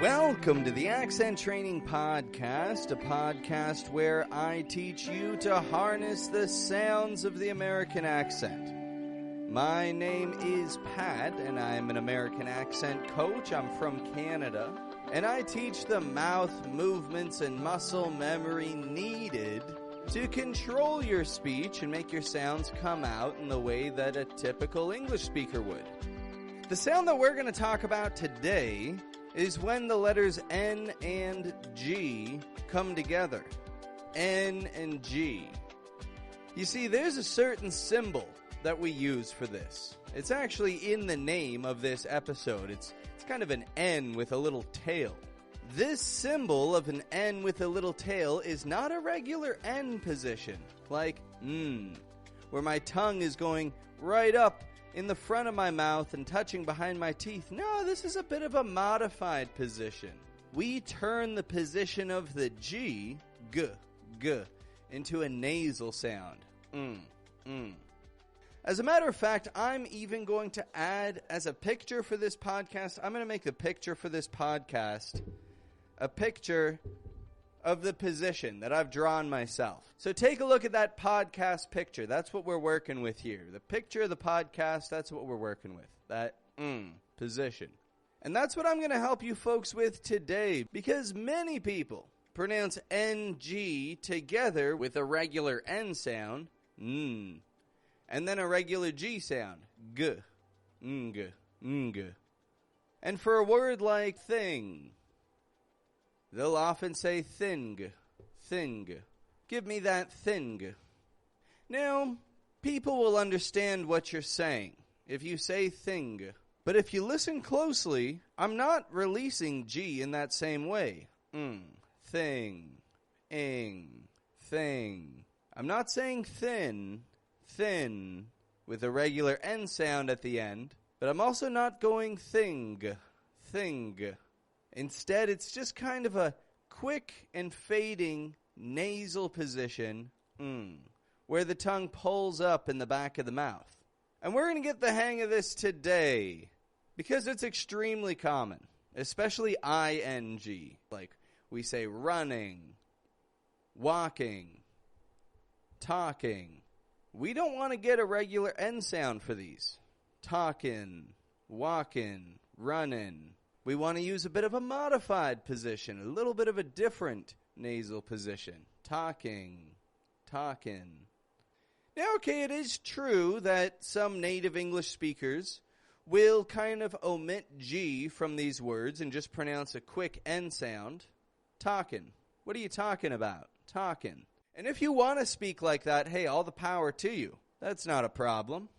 Welcome to the Accent Training Podcast, a podcast where I teach you to harness the sounds of the American accent. My name is Pat, and I'm an American accent coach. I'm from Canada, and I teach the mouth movements and muscle memory needed to control your speech and make your sounds come out in the way that a typical English speaker would. The sound that we're going to talk about today is when the letters N and G come together. N and G. You see, there's a certain symbol that we use for this. It's actually in the name of this episode. It's kind of an N with a little tail. This symbol of an N with a little tail is not a regular N position, like where my tongue is going right up in the front of my mouth and touching behind my teeth. No, this is a bit of a modified position. We turn the position of the G, g, into a nasal sound. As a matter of fact, I'm even going to add as a picture for this podcast, I'm going to make the picture for this podcast a picture of the position that I've drawn myself. So take a look at that podcast picture. That's what we're working with here. The picture of the podcast, that's what we're working with. That position. And that's what I'm going to help you folks with today, because many people pronounce NG together with a regular N sound, and then a regular G sound, g, ng. And for a word like thing, they'll often say thing. Give me that thing. Now, people will understand what you're saying if you say thing. But if you listen closely, I'm not releasing G in that same way. Thing. Ing. Thing. I'm not saying thin, with a regular N sound at the end. But I'm also not going thing. Instead, it's just kind of a quick and fading nasal position, where the tongue pulls up in the back of the mouth. And we're going to get the hang of this today, because it's extremely common, especially ing, like we say running, walking, talking. We don't want to get a regular N sound for these. Talking, walking, running. We want to use a bit of a modified position, a little bit of a different nasal position. Talking. Now, okay, it is true that some native English speakers will kind of omit G from these words and just pronounce a quick N sound. Talking. What are you talking about? Talking. And if you want to speak like that, hey, all the power to you. That's not a problem.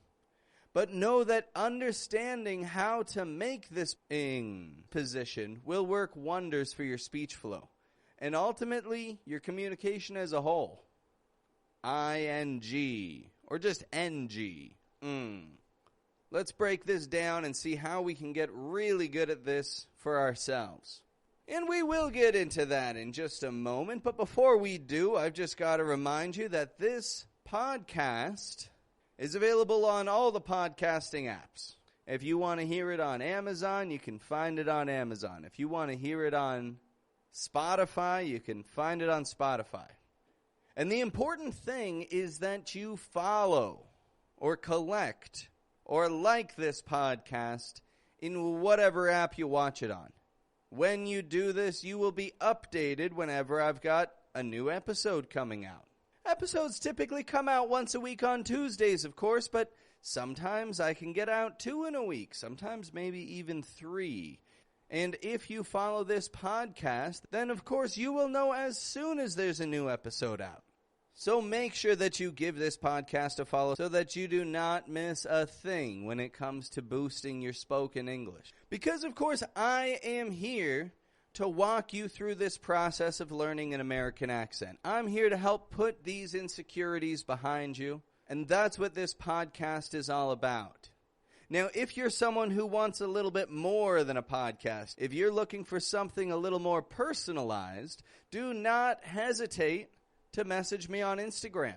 But know that understanding how to make this ing position will work wonders for your speech flow. And ultimately, your communication as a whole. ING, or just NG. Let's break this down and see how we can get really good at this for ourselves. And we will get into that in just a moment. But before we do, I've just got to remind you that this podcast is available on all the podcasting apps. If you want to hear it on Amazon, you can find it on Amazon. If you want to hear it on Spotify, you can find it on Spotify. And the important thing is that you follow or collect or like this podcast in whatever app you watch it on. When you do this, you will be updated whenever I've got a new episode coming out. Episodes typically come out once a week on Tuesdays, of course, but sometimes I can get out 2 in a week, sometimes maybe even 3. And if you follow this podcast, then of course you will know as soon as there's a new episode out. So make sure that you give this podcast a follow so that you do not miss a thing when it comes to boosting your spoken English. Because of course I am here to walk you through this process of learning an American accent. I'm here to help put these insecurities behind you, and that's what this podcast is all about. Now, if you're someone who wants a little bit more than a podcast, if you're looking for something a little more personalized, do not hesitate to message me on Instagram.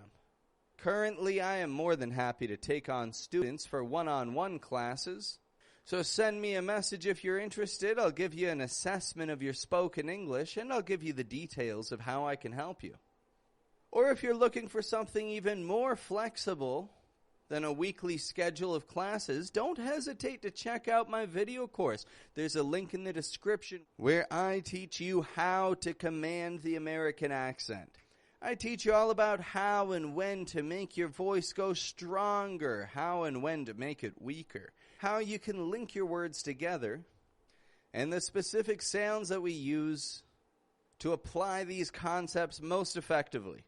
Currently, I am more than happy to take on students for one-on-one classes. So send me a message if you're interested. I'll give you an assessment of your spoken English, and I'll give you the details of how I can help you. Or if you're looking for something even more flexible than a weekly schedule of classes, don't hesitate to check out my video course. There's a link in the description where I teach you how to command the American accent. I teach you all about how and when to make your voice go stronger, how and when to make it weaker, how you can link your words together, and the specific sounds that we use to apply these concepts most effectively.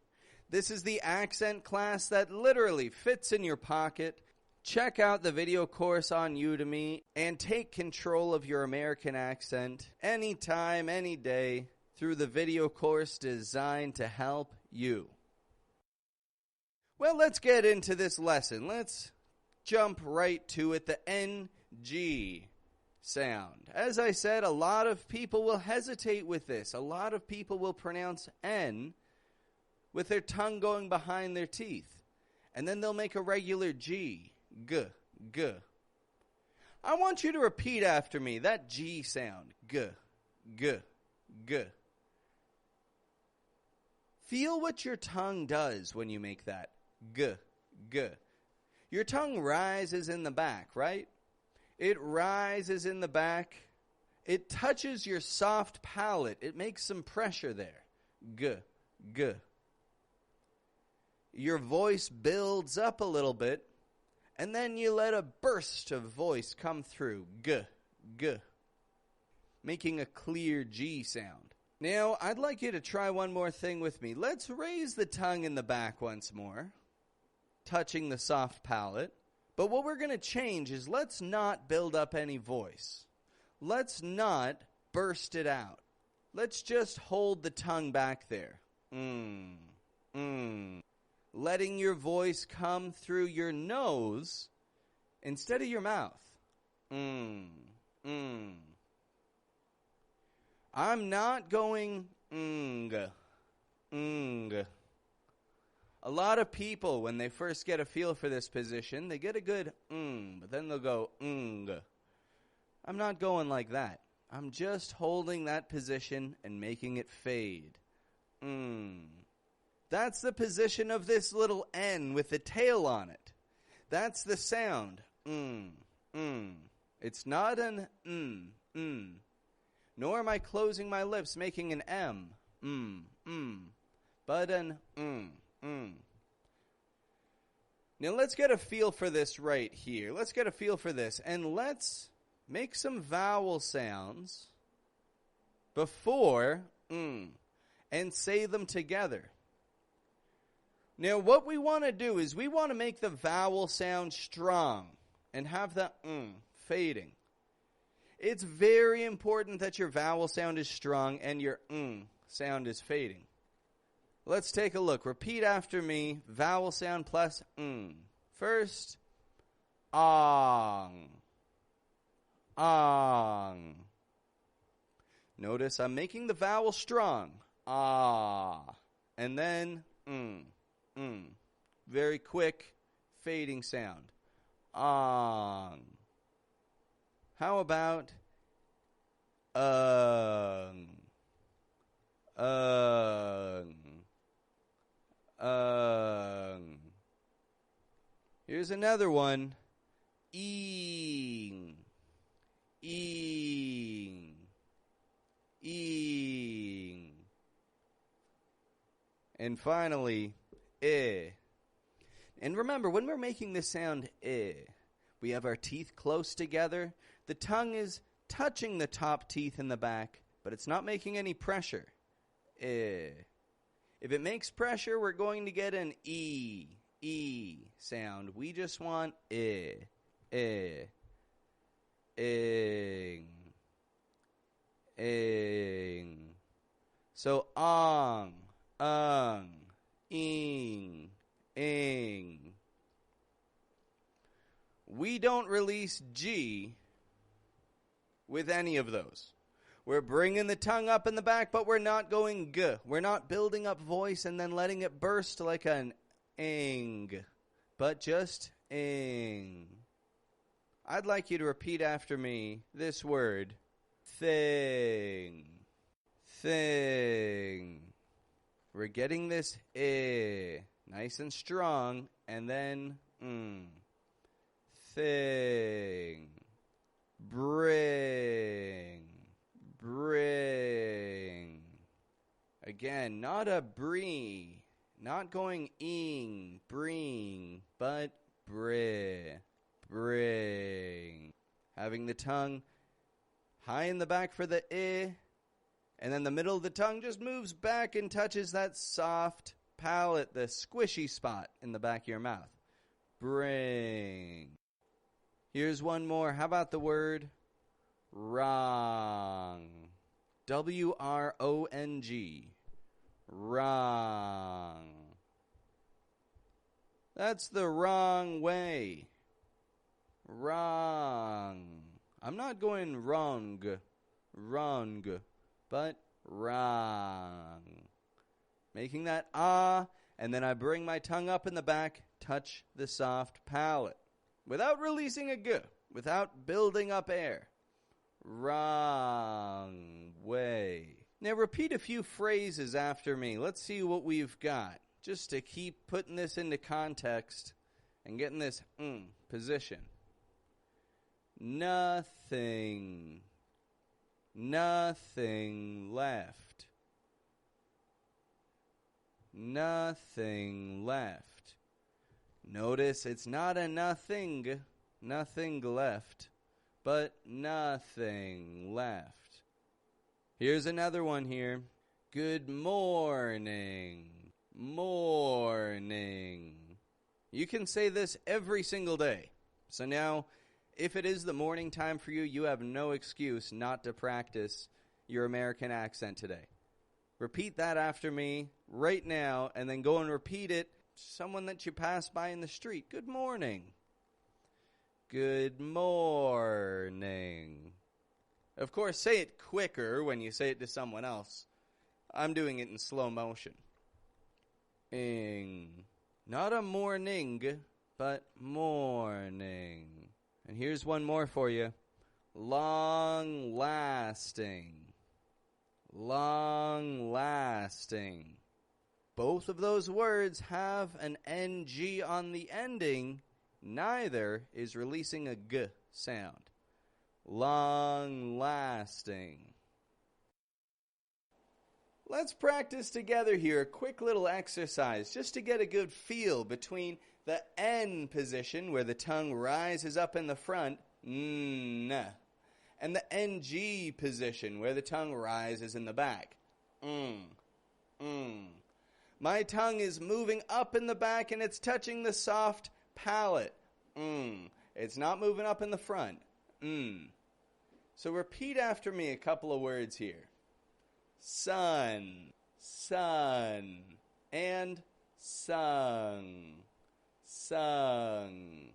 This is the accent class that literally fits in your pocket. Check out the video course on Udemy and take control of your American accent anytime, any day through the video course designed to help you. Well, let's get into this lesson. Let's jump right to it, the NG sound. As I said, a lot of people will hesitate with this. A lot of people will pronounce N with their tongue going behind their teeth. And then they'll make a regular G, G, G. I want you to repeat after me that G sound, G, G, G. Feel what your tongue does when you make that, G, G. Your tongue rises in the back, right? It rises in the back. It touches your soft palate. It makes some pressure there. G, G. Your voice builds up a little bit, and then you let a burst of voice come through. G, G. Making a clear G sound. Now, I'd like you to try one more thing with me. Let's raise the tongue in the back once more, touching the soft palate. But what we're going to change is let's not build up any voice. Let's not burst it out. Let's just hold the tongue back there. Letting your voice come through your nose instead of your mouth. I'm not going A lot of people, when they first get a feel for this position, they get a good but then they'll go I'm not going like that. I'm just holding that position and making it fade. That's the position of this little N with the tail on it. That's the sound. It's not an Nor am I closing my lips making an M. But an Now let's get a feel for this right here. Let's get a feel for this. And let's make some vowel sounds before and say them together. Now what we want to do is we want to make the vowel sound strong and have the fading. It's very important that your vowel sound is strong and your sound is fading. Let's take a look. Repeat after me. Vowel sound plus First, ong. Ong. Notice I'm making the vowel strong. Ah. And then Very quick, fading sound. Ong. How about Here's another one. Eeng. Eeng. Eeng. And finally, eh. And remember, when we're making this sound eh, we have our teeth close together. The tongue is touching the top teeth in the back, but it's not making any pressure. Eh. If it makes pressure, we're going to get an E sound. We just want ing. So ong, ing. We don't release G with any of those. We're bringing the tongue up in the back, but we're not going G. We're not building up voice and then letting it burst like an ing, but just ing. I'd like you to repeat after me this word, thing, thing. We're getting this nice and strong, and then thing, bring, bring. Again, not a brie, not going ing, bring, but bring. Having the tongue high in the back for the and then the middle of the tongue just moves back and touches that soft palate, the squishy spot in the back of your mouth. Bring. Here's one more. How about the word wrong? W-R-O-N-G. Wrong. That's the wrong way. Wrong. I'm not going wrong, but wrong. Making that and then I bring my tongue up in the back, touch the soft palate. Without releasing a g, without building up air. Wrong way. Now repeat a few phrases after me. Let's see what we've got. Just to keep putting this into context and getting this position. Nothing. Nothing left. Nothing left. Notice it's not a nothing left, but nothing left. Here's another one here. Good morning. Morning. You can say this every single day. So now, if it is the morning time for you, you have no excuse not to practice your American accent today. Repeat that after me right now, and then go and repeat it to someone that you pass by in the street. Good morning. Good morning. Of course, say it quicker when you say it to someone else. I'm doing it in slow motion. Ing. Not a morning, but morning. And here's one more for you. Long lasting. Long lasting. Both of those words have an NG on the ending. Neither is releasing a G sound. Long lasting. Let's practice together here a quick little exercise just to get a good feel between the N position where the tongue rises up in the front, and the NG position where the tongue rises in the back. My tongue is moving up in the back and it's touching the soft palate. It's not moving up in the front. So repeat after me a couple of words here. Sun, sun, and sung, sung.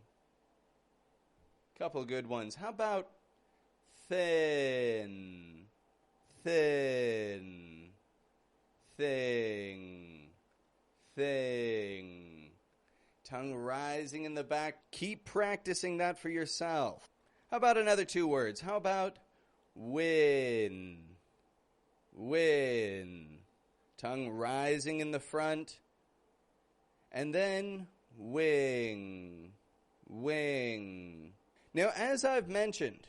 Couple good ones. How about thin, thin, thing, thing. Tongue rising in the back. Keep practicing that for yourself. How about another two words? How about win? Win. Tongue rising in the front. And then wing. Wing. Now, as I've mentioned,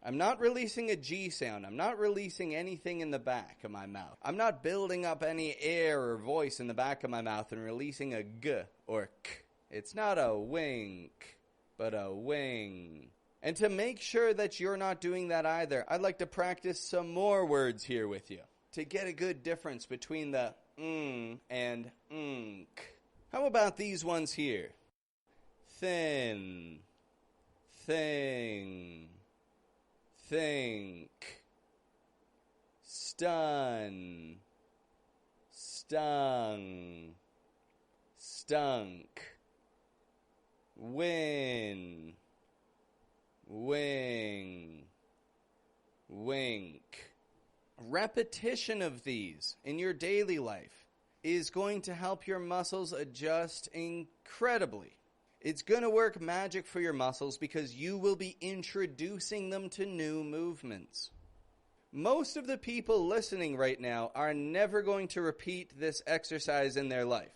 I'm not releasing a G sound. I'm not releasing anything in the back of my mouth. I'm not building up any air or voice in the back of my mouth and releasing a G or K. It's not a wink, but a wing. And to make sure that you're not doing that either, I'd like to practice some more words here with you to get a good difference between the and nk. How about these ones here? Thin, thing, think, stun, stung, stunk, win, wing, wink. Repetition of these in your daily life is going to help your muscles adjust incredibly. It's going to work magic for your muscles because you will be introducing them to new movements. Most of the people listening right now are never going to repeat this exercise in their life.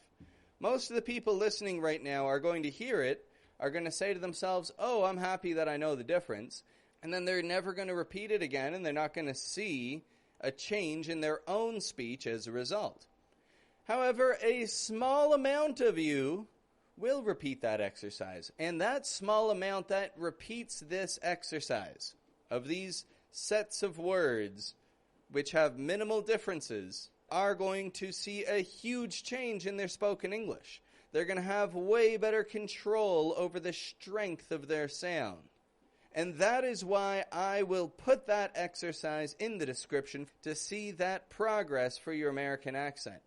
Most of the people listening right now are going to hear it, are going to say to themselves, oh, I'm happy that I know the difference. And then they're never going to repeat it again, and they're not going to see a change in their own speech as a result. However, a small amount of you will repeat that exercise. And that small amount that repeats this exercise of these sets of words, which have minimal differences, are going to see a huge change in their spoken English. They're going to have way better control over the strength of their sound. And that is why I will put that exercise in the description to see that progress for your American accent.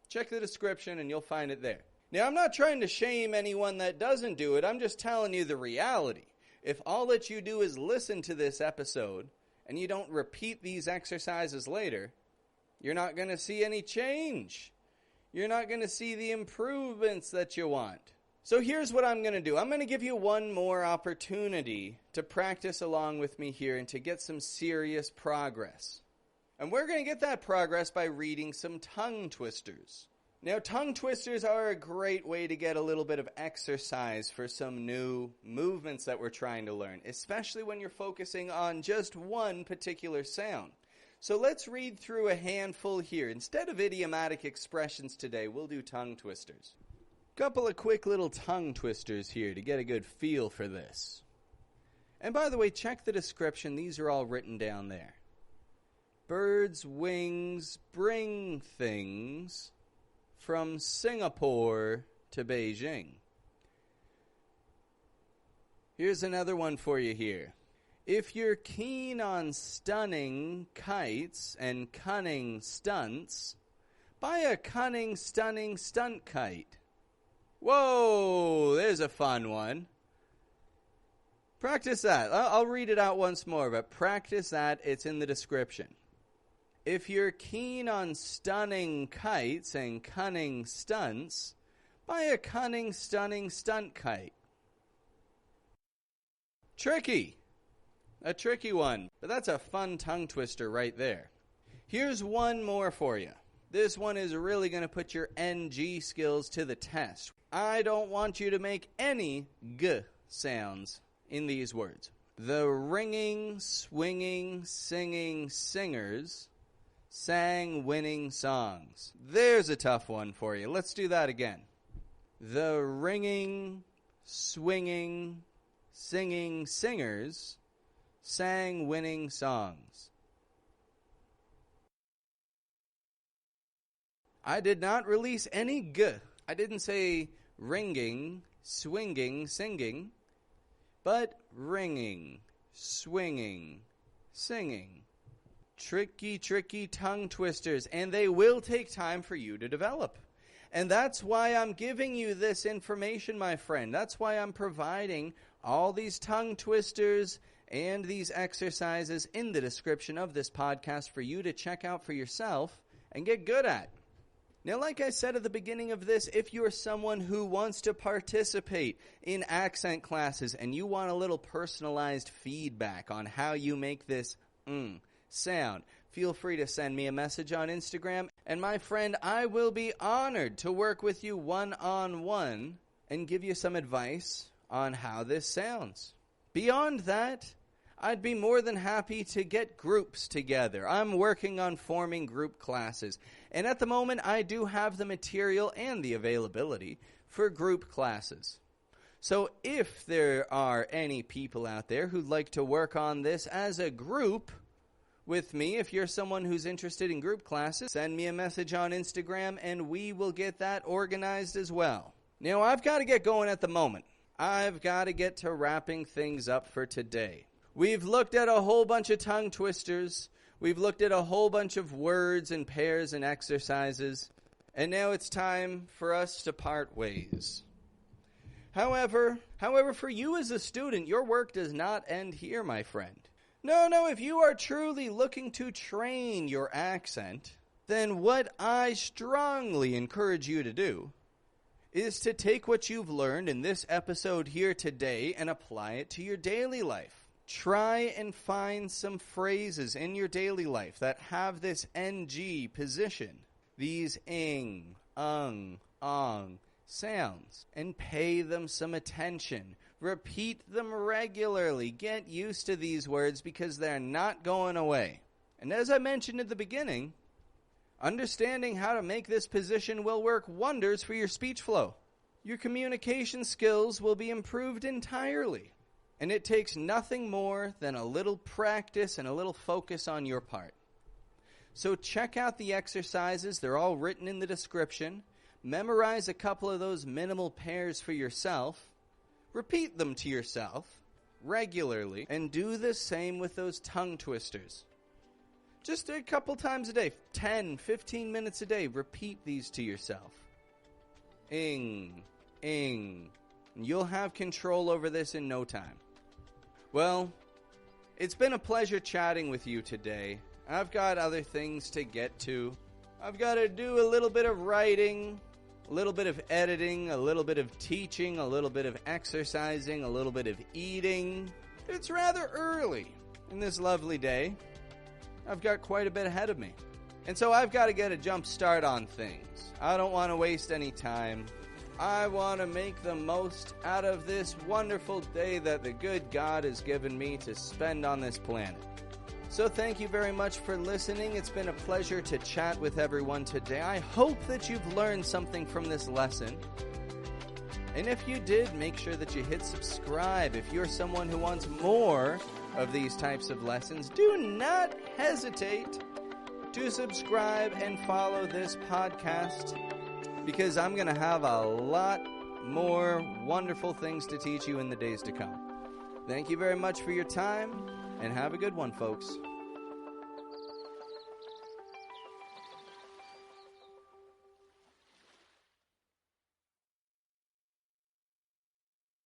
Check the description and you'll find it there. Now, I'm not trying to shame anyone that doesn't do it. I'm just telling you the reality. If all that you do is listen to this episode and you don't repeat these exercises later, you're not going to see any change. You're not going to see the improvements that you want. So here's what I'm going to do. I'm going to give you one more opportunity to practice along with me here and to get some serious progress. And we're going to get that progress by reading some tongue twisters. Now, tongue twisters are a great way to get a little bit of exercise for some new movements that we're trying to learn, especially when you're focusing on just one particular sound. So let's read through a handful here. Instead of idiomatic expressions today, we'll do tongue twisters. Couple of quick little tongue twisters here to get a good feel for this. And by the way, check the description. These are all written down there. Birds' wings bring things from Singapore to Beijing. Here's another one for you here. If you're keen on stunning kites and cunning stunts, buy a cunning, stunning stunt kite. Whoa, there's a fun one. Practice that. I'll read it out once more, but practice that. It's in the description. If you're keen on stunning kites and cunning stunts, buy a cunning, stunning stunt kite. Tricky. A tricky one, but that's a fun tongue twister right there. Here's one more for you. This one is really going to put your NG skills to the test. I don't want you to make any G sounds in these words. The ringing, swinging, singing singers sang winning songs. There's a tough one for you. Let's do that again. The ringing, swinging, singing singers sang winning songs. I did not release any G. I didn't say ringing, swinging, singing, but ringing, swinging, singing. Tricky, tricky tongue twisters, and they will take time for you to develop. And that's why I'm giving you this information, my friend. That's why I'm providing all these tongue twisters and these exercises in the description of this podcast for you to check out for yourself and get good at. Now, like I said at the beginning of this, if you're someone who wants to participate in accent classes and you want a little personalized feedback on how you make this sound, feel free to send me a message on Instagram. And my friend, I will be honored to work with you one-on-one and give you some advice on how this sounds. Beyond that, I'd be more than happy to get groups together. I'm working on forming group classes. And at the moment, I do have the material and the availability for group classes. So if there are any people out there who'd like to work on this as a group with me, if you're someone who's interested in group classes, send me a message on Instagram and we will get that organized as well. Now, I've got to get going at the moment. I've got to get to wrapping things up for today. We've looked at a whole bunch of tongue twisters. We've looked at a whole bunch of words and pairs and exercises. And now it's time for us to part ways. However, for you as a student, your work does not end here, my friend. No, if you are truly looking to train your accent, then what I strongly encourage you to do is to take what you've learned in this episode here today and apply it to your daily life. Try and find some phrases in your daily life that have this NG position, these ing, ung, ong sounds, and pay them some attention. Repeat them regularly. Get used to these words because they're not going away. And as I mentioned at the beginning, understanding how to make this position will work wonders for your speech flow. Your communication skills will be improved entirely. And it takes nothing more than a little practice and a little focus on your part. So check out the exercises. They're all written in the description. Memorize a couple of those minimal pairs for yourself. Repeat them to yourself regularly. And do the same with those tongue twisters. Just a couple times a day, 10, 15 minutes a day, repeat these to yourself. Ing, ing. And you'll have control over this in no time. Well, it's been a pleasure chatting with you today. I've got other things to get to. I've got to do a little bit of writing, a little bit of editing, a little bit of teaching, a little bit of exercising, a little bit of eating. It's rather early in this lovely day. I've got quite a bit ahead of me. And so I've got to get a jump start on things. I don't want to waste any time. I want to make the most out of this wonderful day that the good God has given me to spend on this planet. So thank you very much for listening. It's been a pleasure to chat with everyone today. I hope that you've learned something from this lesson. And if you did, make sure that you hit subscribe. If you're someone who wants more of these types of lessons, do not hesitate to subscribe and follow this podcast, because I'm going to have a lot more wonderful things to teach you in the days to come. Thank you very much for your time, and have a good one, folks.